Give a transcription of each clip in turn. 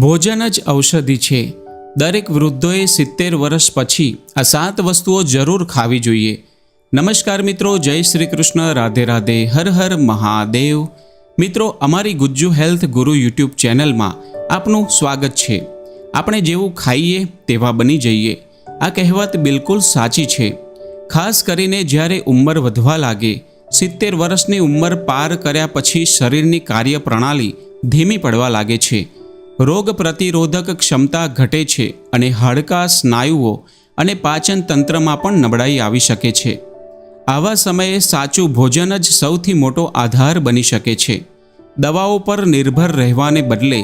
ભોજન જ ઔષધિ છે। દરેક વૃદ્ધોએ 70 વર્ષ પછી આ 7 વસ્તુઓ જરૂર ખાવી જોઈએ। નમસ્કાર મિત્રો, જય શ્રી કૃષ્ણ, રાધે રાધે, હર હર મહાદેવ। મિત્રો, અમારી ગુજ્જુ હેલ્થ ગુરુ યુટ્યુબ ચેનલમાં આપનું સ્વાગત છે। આપણે જેવું ખાઈએ તેવા બની જઈએ, આ કહેવત બિલકુલ સાચી છે। ખાસ કરીને જ્યારે ઉંમર વધવા લાગે, 70 વર્ષની ઉંમર પાર કર્યા પછી શરીરની કાર્યપ્રણાલી ધીમી પડવા લાગે છે, રોગ પ્રતિરોધક ક્ષમતા ઘટે છે અને હાડકાં, સ્નાયુઓ અને પાચન તંત્રમાં પણ નબળાઈ આવી શકે છે। આવા સમયે સાચું ભોજન જ સૌથી મોટો આધાર બની શકે છે। દવાઓ પર નિર્ભર રહેવાને બદલે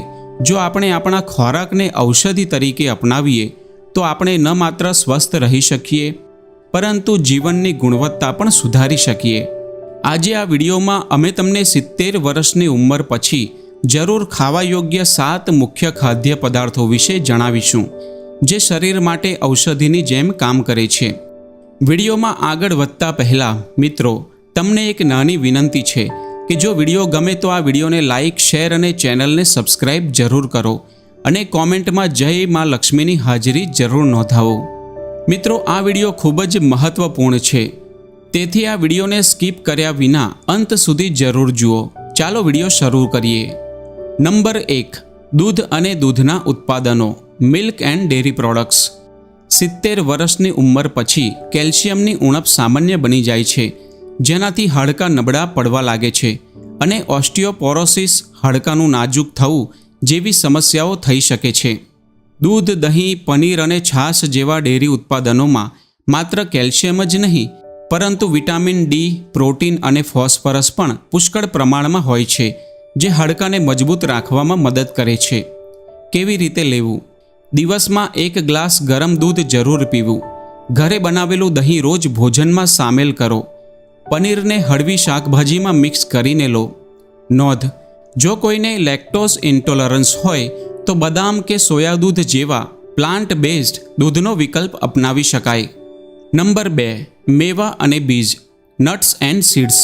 જો આપણે આપણા ખોરાકને ઔષધિ તરીકે અપનાવીએ તો આપણે ન માત્ર સ્વસ્થ રહી શકીએ, પરંતુ જીવનની ગુણવત્તા પણ સુધારી શકીએ। આજે આ વિડીયોમાં અમે તમને 70 વર્ષની ઉંમર પછી જરૂર ખાવા યોગ્ય 7 મુખ્ય ખાદ્ય પદાર્થો વિશે જણાવીશું, જે શરીર માટે ઔષધિની જેમ કામ કરે છે। વિડીયોમાં આગળ વધતા પહેલાં મિત્રો, તમને એક નાની વિનંતી છે કે જો વિડીયો ગમે તો આ વિડીયોને લાઇક, શેર અને ચેનલને સબસ્ક્રાઇબ જરૂર કરો અને કોમેન્ટમાં જય માં લક્ષ્મીની હાજરી જરૂર નોંધાવો। મિત્રો, આ વિડીયો ખૂબ જ મહત્વપૂર્ણ છે, તેથી આ વિડીયોને સ્કીપ કર્યા વિના અંત સુધી જરૂર જુઓ। ચાલો વિડીયો શરૂ કરીએ। નંબર 1, દૂધ અને દૂધના ઉત્પાદનો, મિલ્ક એન્ડ ડેરી પ્રોડક્ટ્સ। 70 વર્ષની ઉંમર પછી કેલ્શિયમની ઉણપ સામાન્ય બની જાય છે, જેનાથી હાડકાં નબળા પડવા લાગે છે અને ઓસ્ટિયોપોરોસિસ, હાડકાંનું નાજુક થવું જેવી સમસ્યાઓ થઈ શકે છે। દૂધ, દહીં, પનીર અને છાશ જેવા ડેરી ઉત્પાદનોમાં માત્ર કેલ્શિયમ જ નહીં, પરંતુ વિટામિન ડી, પ્રોટીન અને ફોસ્ફરસ પણ પુષ્કળ પ્રમાણમાં હોય છે, જે હાડકાંને મજબૂત રાખવામાં મદદ કરે છે। કેવી રીતે લેવું? દિવસમાં 1 ગ્લાસ ગરમ દૂધ જરૂર પીવું। ઘરે બનાવેલું દહીં રોજ ભોજનમાં સામેલ કરો। પનીરને હળવી શાકભાજીમાં મિક્સ કરીને લો। નોંધ: જો કોઈને લેક્ટોઝ ઇન્ટોલરન્સ હોય તો બદામ કે સોયા દૂધ જેવા પ્લાન્ટ બેઝડ દૂધનો વિકલ્પ અપનાવી શકાય। નંબર 2, મેવા અને બીજ, નટ્સ એન્ડ સીડ્સ।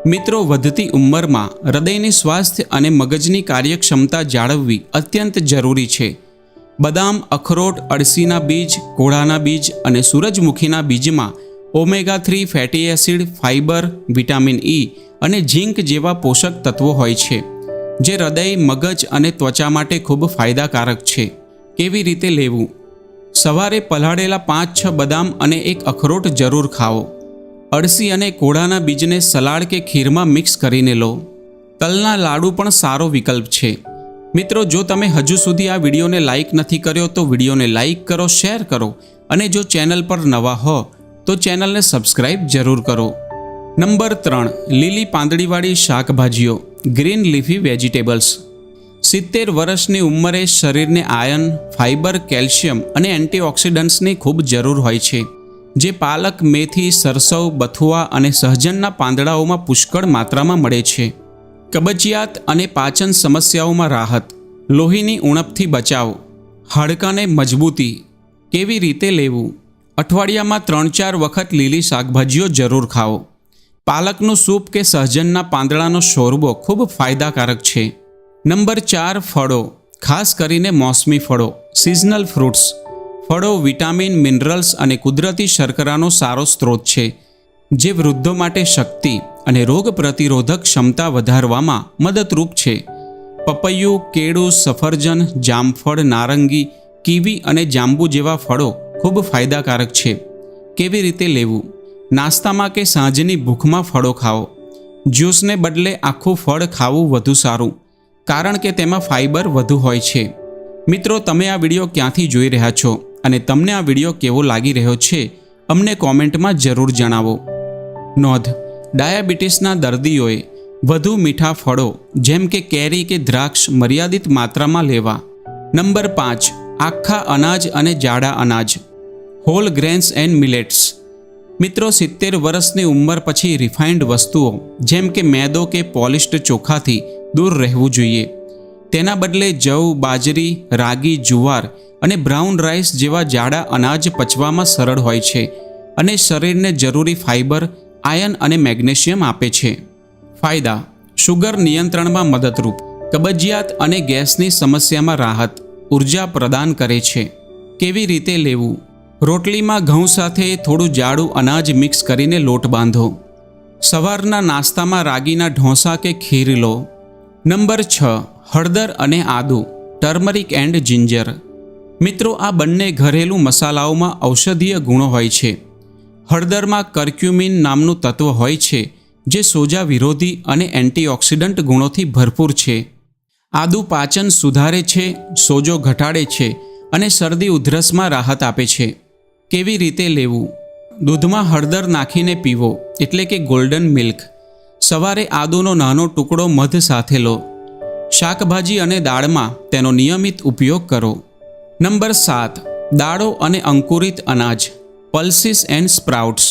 મિત્રો, વધતી ઉંમરમાં હૃદયની સ્વાસ્થ્ય અને મગજની કાર્યક્ષમતા જાળવવી અત્યંત જરૂરી છે। બદામ, અખરોટ, અળસીના બીજ, કોળાના બીજ અને સૂરજમુખીના બીજમાં omega fatty acid, fibre, vitamin E અને ઝીંક જેવા પોષક તત્વો હોય છે, જે હૃદય, મગજ અને ત્વચા માટે ખૂબ ફાયદાકારક છે। કેવી રીતે લેવું? સવારે પલાળેલા 5-6 બદામ અને 1 અખરોટ જરૂર ખાઓ। અળસી અને કોળાના બીજને સલાડ કે ખીરમાં મિક્સ કરીને લો। તલના લાડુ પણ સારો વિકલ્પ છે। મિત્રો, જો તમે હજુ સુધી આ વિડીયોને લાઇક નથી કર્યો તો વિડીયોને લાઇક કરો, શેર કરો અને જો ચેનલ પર નવા હો તો ચેનલને સબસ્ક્રાઇબ જરૂર કરો। નંબર 3, લીલી પાંદડીવાળી શાકભાજીઓ, ગ્રીન લીફી વેજીટેબલ્સ। 70 વર્ષની ઉંમરે શરીરને આયર્ન, ફાઇબર, કેલ્શિયમ અને એન્ટીઓક્સિડન્ટ્સની ખૂબ જરૂર હોય છે, જે પાલક, મેથી, સરસવ, બથુઆ અને સહજનના પાંદડાઓમાં પુષ્કળ માત્રામાં મળે છે। કબજિયાત અને પાચન સમસ્યાઓમાં રાહત, લોહીની ઉણપથી બચાવ, હાડકાંને મજબૂતી। કેવી રીતે લેવું? અઠવાડિયામાં 3-4 વખત લીલી શાકભાજીઓ જરૂર ખાઓ। પાલકનું સૂપ કે સહજનના પાંદડાનો શોરબો ખૂબ ફાયદાકારક છે। નંબર 4, ફળો, ખાસ કરીને મોસમી ફળો, સિઝનલ ફ્રૂટ્સ। ફળો વિટામિન, મિનરલ્સ અને કુદરતી શર્કરાનો સારો સ્ત્રોત છે, જે વૃદ્ધો માટે શક્તિ અને રોગ પ્રતિરોધક ક્ષમતા વધારવામાં મદદરૂપ છે। પપૈયું, કેળું, સફરજન, જામફળ, નારંગી, કીવી અને જાંબુ જેવા ફળો ખૂબ ફાયદાકારક છે। કેવી રીતે લેવું? નાસ્તામાં કે સાંજની ભૂખમાં ફળો ખાઓ। જ્યુસને બદલે આખું ફળ ખાવું વધુ સારું, કારણ કે તેમાં ફાઇબર વધુ હોય છે। મિત્રો, તમે આ વિડીયો ક્યાંથી જોઈ રહ્યા છો અને તમને આ વિડીયો કેવો લાગી રહ્યો છે, અમને કોમેન્ટમાં જરૂર જણાવો। નોંધ: ડાયાબિટીસના દર્દીઓએ વધુ મીઠા ફળો જેમ કે કેરી કે દ્રાક્ષ મર્યાદિત માત્રામાં લેવા। નંબર 5, આખા અનાજ અને જાડા અનાજ, હોલ ગ્રેન્સ એન્ડ મિલેટ્સ। મિત્રો, 70 વર્ષની ઉંમર પછી રિફાઇન્ડ વસ્તુઓ જેમ કે મેદો કે પોલિશ્ડ ચોખાથી દૂર રહેવું જોઈએ। તેના બદલે જવ, બાજરી, રાગી, જુવાર અને બ્રાઉન રાઈસ જેવા જાડા અનાજ પચવામાં સરળ હોય છે અને શરીરને જરૂરી ફાઇબર, આયર્ન અને મેગ્નેશિયમ આપે છે। ફાયદા: શુગર નિયંત્રણમાં મદદરૂપ, કબજિયાત અને ગેસની સમસ્યામાં રાહત, ઉર્જા પ્રદાન કરે છે. કેવી રીતે લેવું? રોટલીમાં ઘઉં સાથે થોડું જાડું અનાજ મિક્સ કરીને લોટ બાંધો. સવારના નાસ્તામાં રાગીના ઢોસા કે ખીર લો. નંબર 6, હળદર અને આદુ, ટર્મરિક એન્ડ જિંજર. મિત્રો, આ બંને ઘરેલું મસાલાઓમાં ઔષધીય ગુણો હોય છે. હળદરમાં કર્ક્યુમિન નામનું તત્વ હોય છે જે સોજા વિરોધી અને એન્ટીઓક્સિડન્ટ ગુણોથી ભરપૂર છે. આદુ પાચન સુધારે છે, સોજો ઘટાડે છે અને શરદી ઉધરસમાં રાહત આપે છે. કેવી રીતે લેવું? દૂધમાં હળદર નાખીને પીવો, એટલે કે ગોલ્ડન મિલ્ક. સવારે આદુનો નાનો ટુકડો મધ સાથે લો. શાકભાજી અને દાળમાં તેનો નિયમિત ઉપયોગ કરો. નંબર 7, દાળો અને અંકુરિત અનાજ, પલ્સીસ એન્ડ સ્પ્રાઉટ્સ.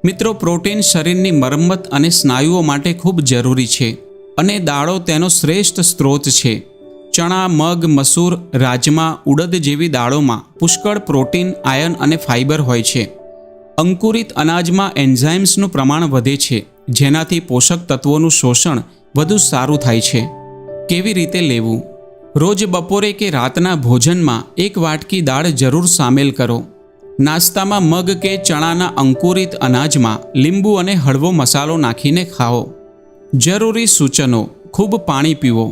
મિત્રો, પ્રોટીન શરીરની મરમ્મત અને સ્નાયુઓ માટે ખૂબ જરૂરી છે અને દાળો તેનો શ્રેષ્ઠ સ્ત્રોત છે. ચણા, મગ, મસૂર, રાજમા, ઉડદ જેવી દાળોમાં પુષ્કળ પ્રોટીન, આયર્ન અને ફાઇબર હોય છે. અંકુરિત અનાજમાં એન્ઝાઇમ્સનું પ્રમાણ વધે છે, જેનાથી પોષક તત્વોનું શોષણ વધુ સારું થાય છે. કેવી રીતે લેવું? રોજ બપોરે કે રાતના ભોજનમાં 1 વાટકી દાળ જરૂર સામેલ કરો. નાસ્તામાં મગ કે ચણાના અંકુરિત અનાજમાં લીંબુ અને હળવો મસાલો નાખીને ખાઓ. જરૂરી સૂચનો: ખૂબ પાણી પીવો.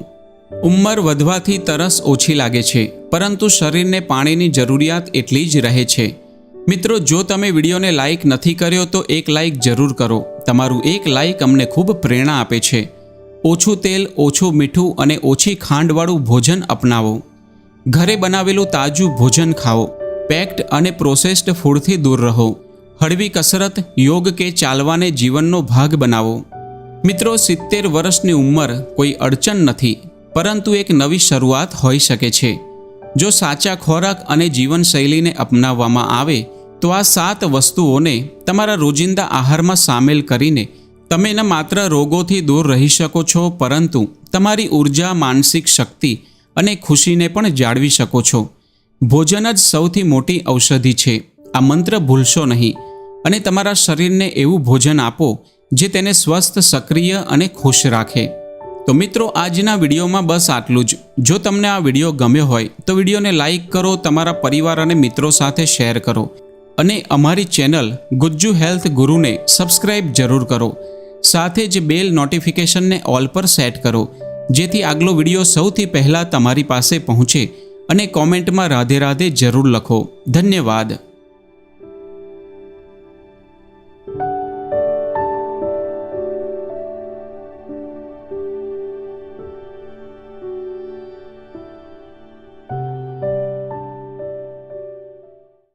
ઉંમર વધવાથી તરસ ઓછી લાગે છે, પરંતુ શરીરને પાણીની જરૂરિયાત એટલી જ રહે છે. મિત્રો, જો તમે વિડીયોને લાઇક નથી કર્યો તો એક લાઇક જરૂર કરો. તમારું એક લાઇક અમને ખૂબ પ્રેરણા આપે છે. ઓછું તેલ, ઓછું મીઠું અને ઓછી ખાંડવાળું ભોજન અપનાવો. ઘરે બનાવેલું તાજું ભોજન ખાઓ. પેક્ડ અને પ્રોસેસ્ડ ફૂડથી દૂર રહો. હળવી કસરત, યોગ કે ચાલવાને જીવનનો ભાગ બનાવો. મિત્રો, 70 વર્ષની ઉંમર કોઈ અડચણ નથી, પરંતુ એક નવી શરૂઆત હોઈ શકે છે. જો સાચા ખોરાક અને જીવનશૈલીને અપનાવવામાં આવે તો આ 7 વસ્તુઓને તમારા રોજિંદા આહારમાં સામેલ કરીને તમે ન માત્ર રોગોથી દૂર રહી શકો છો, પરંતુ તમારી ઉર્જા, માનસિક શક્તિ અને ખુશીને પણ જાળવી શકો છો. ભોજન જ સૌથી મોટી ઔષધિ છે. આ મંત્ર ભૂલશો નહીં અને તમારા શરીરને એવું ભોજન આપો જે તેને સ્વસ્થ, સક્રિય અને ખુશ રાખે. તો મિત્રો, આજના વિડીયોમાં બસ આટલું જ. જો તમને આ વિડીયો ગમ્યો હોય તો વિડીયોને લાઇક કરો, તમારા પરિવાર અને મિત્રો સાથે શેર કરો અને અમારી ચેનલ ગુજ્જુ હેલ્થ ગુરુને સબસ્ક્રાઇબ જરૂર કરો. સાથે જ બેલ નોટિફિકેશનને ઓલ પર સેટ કરો, જેથી આગલો વિડીયો સૌથી પહેલાં તમારી પાસે પહોંચે. અને કોમેન્ટમાં રાધે રાધે જરૂર લખો. ધન્યવાદ.